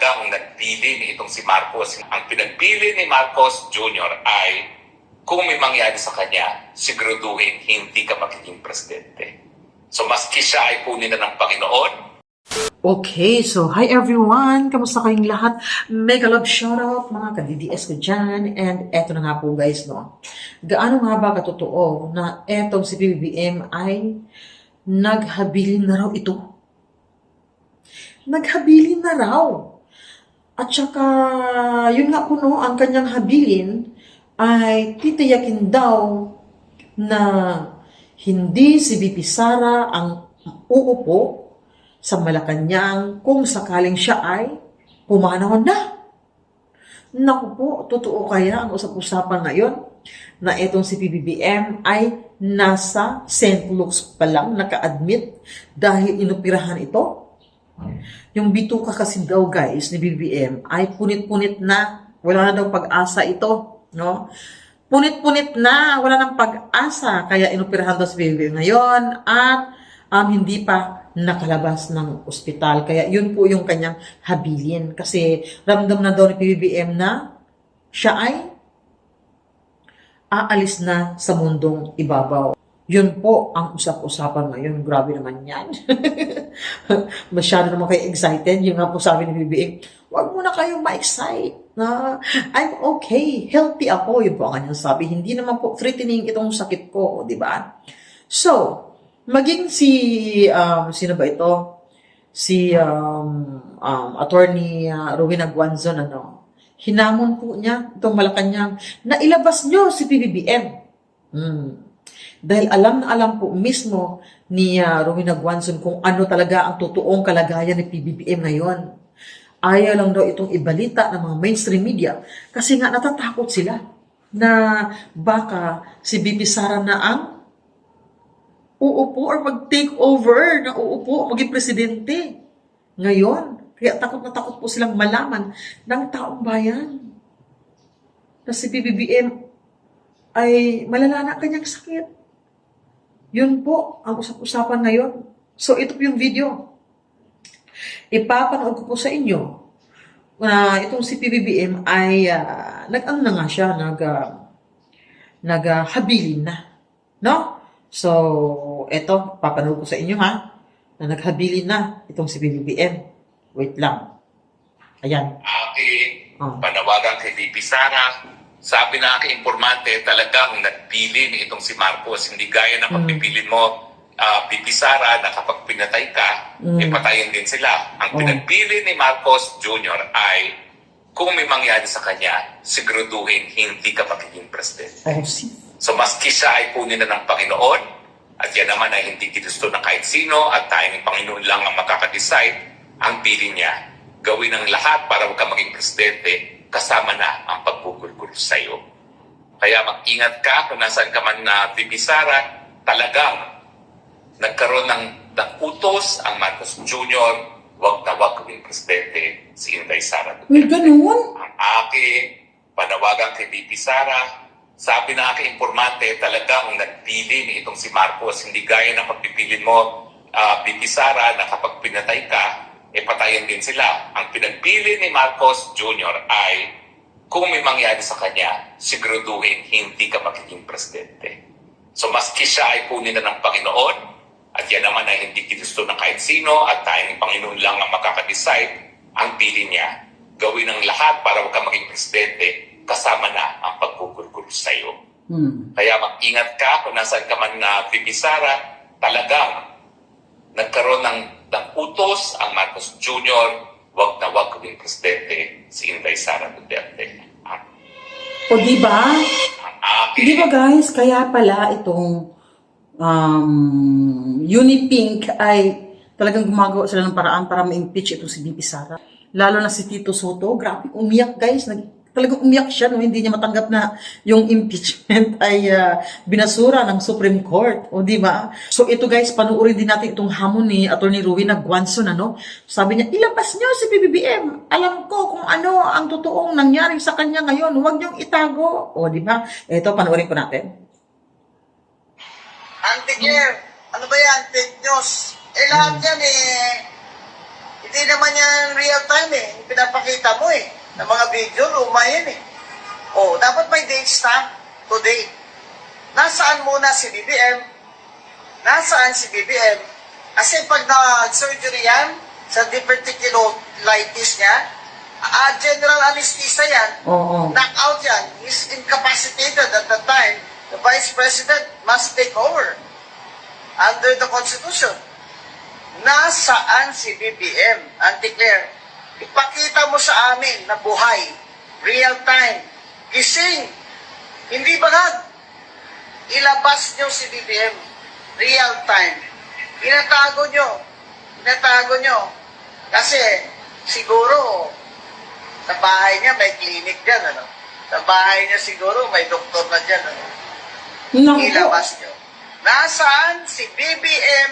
talagang nagpili ni itong si Marcos. Ang pinagpili ni Marcos Jr. ay kung may mangyari sa kanya, siguraduhin hindi ka magiging presidente. So maski siya ay kunin na ng Panginoon. Okay, so hi everyone! Kamusta kayong lahat? Mega love shoutout mga ka-DDS ko dyan. And eto na nga po guys, no? Gaano nga ba katotoo na etong si PBBM ay naghabilin na raw ito? Naghabilin na raw. At saka, yun nga po no, ang kanyang habilin ay titiyakin daw na hindi si VP Sara ang uupo sa Malacanang kung sakaling siya ay pumanaw na. Naku po, totoo kaya ang usap-usapan ngayon na itong si PBBM ay nasa St. Luke's pa lang naka-admit dahil inoperahan ito? Yung bituka kasi daw guys ni BBM ay punit-punit na, wala na daw pag-asa ito, no? Punit-punit na, wala nang pag-asa, kaya inoperahan daw si BBM ngayon at hindi pa nakalabas ng ospital. Kaya yun po yung kanyang habilin kasi ramdam na daw ni PBBM na siya ay aalis na sa mundong ibabaw. Yun po ang usap-usapan ngayon. Grabe naman yan. Masyado naman kayo excited. Yung nga po sabi ni BBM, huwag mo na kayong ma-excite. I'm okay. Healthy ako. Yun po ang kanyang sabi. Hindi naman po threatening itong sakit ko. Diba? So, maging si, sino ba ito? Si Attorney Rowena Guanzon, hinamon po niya itong Malacanang na ilabas nyo si PBBM. Dahil alam na alam po mismo ni Rowena Guanzon kung ano talaga ang totoong kalagayan ni PBBM ngayon. Ayaw lang daw itong ibalita ng mga mainstream media kasi nga natatakot sila na baka si VP Sara na ang uupo or mag-take over na uupo, maging presidente ngayon. Kaya takot na takot po silang malaman ng taong bayan na si PBBM ay malala na kanyang sakit. Yun po ang usap-usapan ngayon. So ito po yung video. Ipapanood ko po sa inyo na itong si PBBM ay nag-ano na nga siya, naghabilin na. No? So, ito, papanood ko sa inyo na naghabilin na itong si PBBM. Wait lang. Ayan. Panawagan kay VP Sara. Sabi na aking informante, talagang nagpili ni itong si Marcos. Hindi gaya na pagpipilin mo, VP Sara, na kapag pinatay ka, patayin din sila. Ang pinagpili ni Marcos Jr. ay kung may mangyari sa kanya, siguraduhin hindi ka magiging presidente. So maski siya ay kunin na ng Panginoon, at yan naman ay hindi ginusto ng kahit sino, at tayong Panginoon lang ang makakadecide, ang pili niya, gawin ang lahat para huwag ka maging presidente, kasama na ang pagkukulkulo sa iyo. Kaya mag-ingat ka kung nasaan ka man na VP Sara, talagang nagkaroon ng utos ang Marcos Jr., huwag na huwag gawing presidente si Inday Sara Duterte. May ganun? Ang aking panawagan kay VP Sara, sabi na aking informante, talagang nagpili ni itong si Marcos. Hindi gaya ng pagpipilin mo, VP Sara, na kapag pinatay ka, patayin din sila. Ang pinagpili ni Marcos Jr. ay kung may mangyari sa kanya, siguraduhin hindi ka magiging presidente. So maski siya ay kunin na ng Panginoon, at yan naman ay hindi ginusto ng kahit sino, at tayong Panginoon lang ang makakadecide, ang pili niya, gawin ang lahat para huwag ka maging presidente, kasama na ang pagkukulkulo sa iyo. Kaya mag-ingat ka kung nasaan ka man na VP Sara, talagang nagkaroon ng utos ang Marcos Jr., huwag na huwag gawing presidente si Inday Sara Duterte. O diba? Diba guys, kaya pala itong Unipink ay talagang gumagawa sila ng paraan para ma-impeach ito si VP Sara. Lalo na si Tito Soto, grabe, umiyak guys. Talagang umiyak siya, no? Hindi niya matanggap na yung impeachment ay binasura ng Supreme Court. O di ba? So ito guys, panuorin din natin itong hamon ni Attorney Rowena Guanzon, Sabi niya, ilabas niyo si PBBM. Alam ko kung ano ang totoong nangyari sa kanya ngayon. Huwag niyong itago. O di ba? Ito, panuorin po natin. Anti-care, ano ba yan? Fake news. Lahat yan Hindi naman yan real time eh. Pinapakita mo eh. Ng mga video, luma yan eh. Oh, dapat may date stamp today. Nasaan muna si BBM? Nasaan si BBM? Kasi pag na-surgery yan, sa diverticulitis niya, general anesthesia yan, Oo. knockout yan, he's incapacitated at the time, the Vice President must take over under the Constitution. Nasaan si BBM? Auntie Claire, ipakita mo sa amin na buhay, real time, gising, hindi bangag. Ilabas nyo si BBM, real time. Inatago nyo. Kasi siguro, sa bahay niya may clinic dyan, ano? Sa bahay niya siguro may doktor na dyan, ano? Naku. Ilabas nyo. Nasaan si BBM?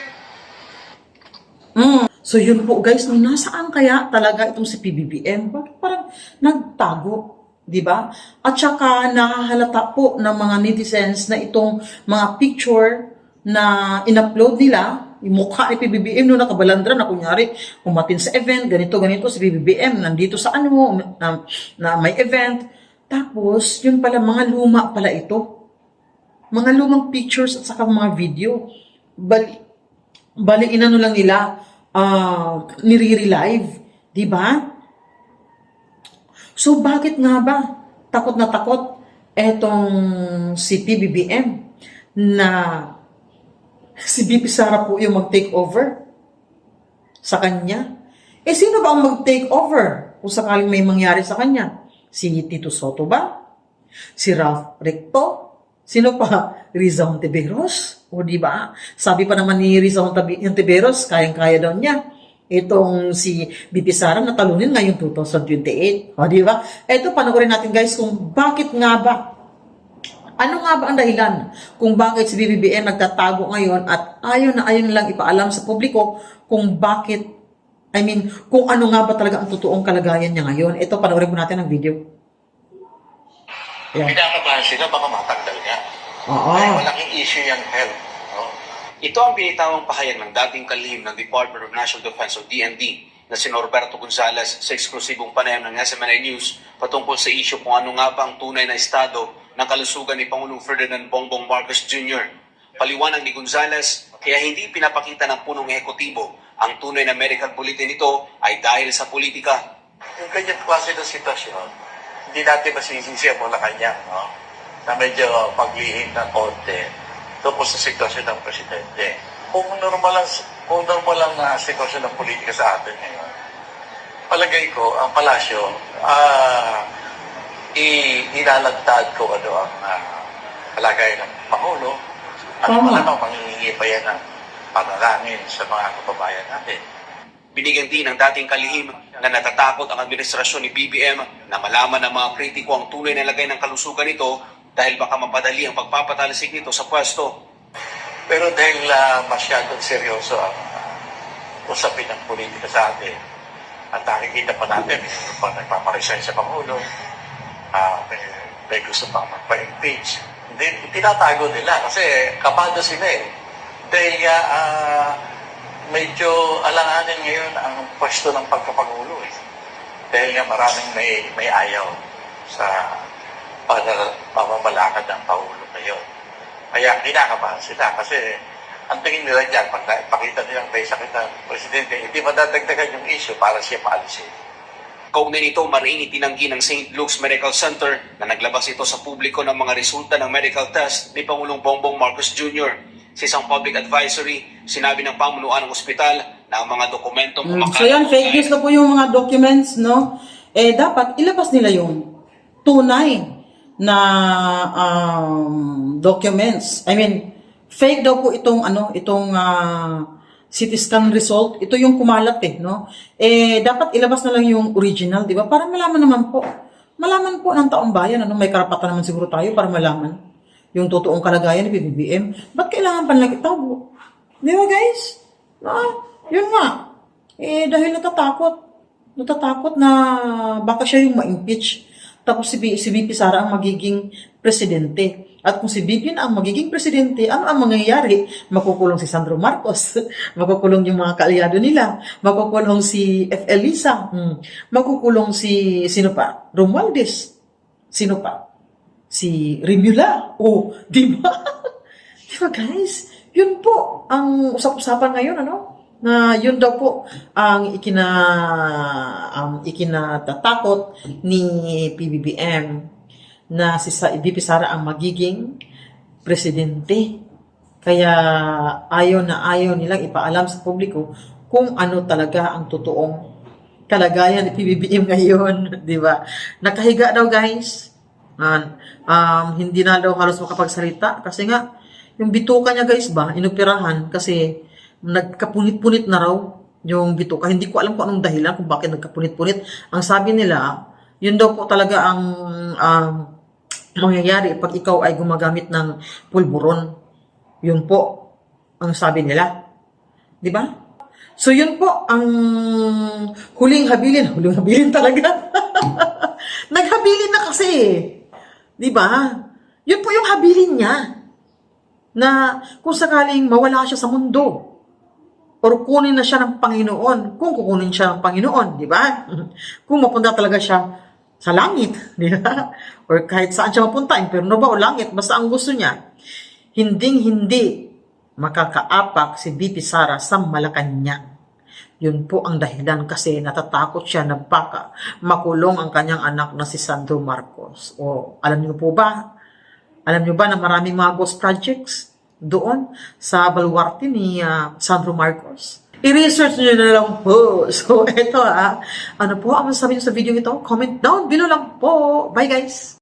So yun po guys, no, nasaan kaya talaga itong si PBBM? Bakit parang nagtago? Di ba? At saka nakahalata po ng mga netizens na itong mga picture na in-upload nila, yung mukha ni PBBM no, nakabalandra na kunyari, umatin sa event, ganito, si PBBM, nandito sa ano, na may event. Tapos, yun pala, mga luma pala ito. Mga lumang pictures at saka mga video. Bali inano lang nila, nire-relive, di ba? So, bakit nga ba takot na takot etong si PBBM na si BP Sara po yung mag-take over sa kanya? Eh, sino ba ang mag-take over kung sakaling may mangyari sa kanya? Si Tito Soto ba? Si Ralph Recto? Sino pa? Riza Hontiveros? O di ba? Sabi pa naman ni Riza Hontiveros, kayang-kaya daw niya. Itong si BP Sara natalunin ngayong 2028. O di ba? Ito, panoorin natin guys kung bakit nga ba. Ano nga ba ang dahilan kung bakit si BBM nagtatago ngayon at ayaw lang ipaalam sa publiko kung bakit, kung ano nga ba talaga ang totoong kalagayan niya ngayon. Ito, panoorin mo natin ang video. Ayan. Pinakabahan sila, baka matanggal niya. Oo. Kaya malaking issue yung health. No? Ito ang binitawang pahayag ng dating kalihim ng Department of National Defense o DND na si Norberto Gonzales sa eksklusibong panayam ng SMNI News patungkol sa issue kung ano nga ba ang tunay na estado ng kalusugan ni Pangulong Ferdinand Bongbong Marcos Jr. Paliwanag ni Gonzales, kaya hindi pinapakita ng punong ehekutibo ang tunay na medical bulletin nito ay dahil sa politika. Yung ganyan klase ng sitwasyon, hindi natin masisisi ang Malacanang, no? Na medyo paglihim ng konti tungkol sa sitwasyon ng presidente. Kung normal lang na sitwasyon ng politika sa atin ngayon, palagay ko, ang palasyo, ilalagtad ko ano ang kalagayan ng Pangulo at malamang manghihingi pa yan ng panalangin sa mga kababayan natin. Binigyan din ng dating kalihim na natatakot ang administrasyon ni BBM na malaman ng mga kritiko ang tunay na lagay ng kalusugan nito dahil baka mapadali ang pagpapatalisik nito sa pwesto. Pero dahil masyadong seryoso ang usapin ng politika sa atin, at nakikita pa natin, pag nagpaparesign sa Pangulo, may gusto pang magpa-impeach. Hindi, tinatago nila kasi kabado sila eh. Dahil medyo alanganin ngayon ang pwesto ng pagkapangulo eh. Dahil nga maraming may ayaw sa pamamalakad ng Pangulo ngayon. Kaya kinakabahan sila kasi ang tingin nila dyan, pag nakipakita nilang may sakit ng presidente, hindi madadagdagan yung issue para siya paalisin. Kaugnay nito, mariing itinanggi ng St. Luke's Medical Center na naglabas ito sa publiko ng mga resulta ng medical test ni Pangulong Bongbong Marcos Jr. Sa isang public advisory, sinabi ng pamunuan ng ospital na ang mga dokumentong So yan, fake news na po yung mga documents, no? Eh, dapat ilabas nila yung tunay na documents. Fake daw po itong CT scan result. Ito yung kumalat no? Eh, dapat ilabas na lang yung original, di ba? Para malaman naman po. Malaman po ng taong bayan, may karapatan naman siguro tayo para malaman yung totoong kalagayan ni BBM. Ba't kailangan pa lang itago? Di ba, guys? Yun nga. Eh, dahil natatakot na baka siya yung ma-impeach. Tapos si BP Sara ang magiging presidente. At kung si BBM ang magiging presidente, ano ang mangyayari? Makukulong si Sandro Marcos, makukulong yung mga kaalyado nila, makukulong si F. Elisa, makukulong si, sino pa? Romualdez, sino pa? Si Rimula, di ba? Di ba guys? Yun po ang usap-usapan ngayon, ano? Na yun daw po ang ikinatatakot ni PBBM na si VP Sara ang magiging presidente. Kaya ayaw nilang ipaalam sa publiko kung ano talaga ang totoong kalagayan ni PBBM ngayon, di ba? Nakahiga daw guys. Hindi na daw halos makapagsalita kasi nga yung bituka niya guys ba, inoperahan kasi nagkapunit-punit na raw yung bituka. Hindi ko alam kung anong dahilan kung bakit nagkapunit-punit. Ang sabi nila, yun daw po talaga ang mangyayari pag ikaw ay gumagamit ng pulburon. Yun po ang sabi nila. Di ba? So yun po ang huling habilin talaga. Naghabilin na kasi. Di ba? Yun po yung habilin niya. Na kung sakaling mawala siya sa mundo, or kunin na siya ng Panginoon, kung kukunin siya ng Panginoon, di ba? Kung mapunta talaga siya sa langit, di ba? Or kahit saan siya mapunta, impyerno ba o langit, basta ang gusto niya, hindi makakaapak si VP Sara sa Malacanang. Yun po ang dahilan kasi natatakot siya na baka makulong ang kanyang anak na si Sandro Marcos. O alam niyo po ba? Alam niyo ba na maraming mga ghost projects doon sa baluarte ni Sandro Marcos? I-research nyo na lang po. So, eto ano po ang masasabi nyo sa video ito? Comment down below lang po. Bye guys!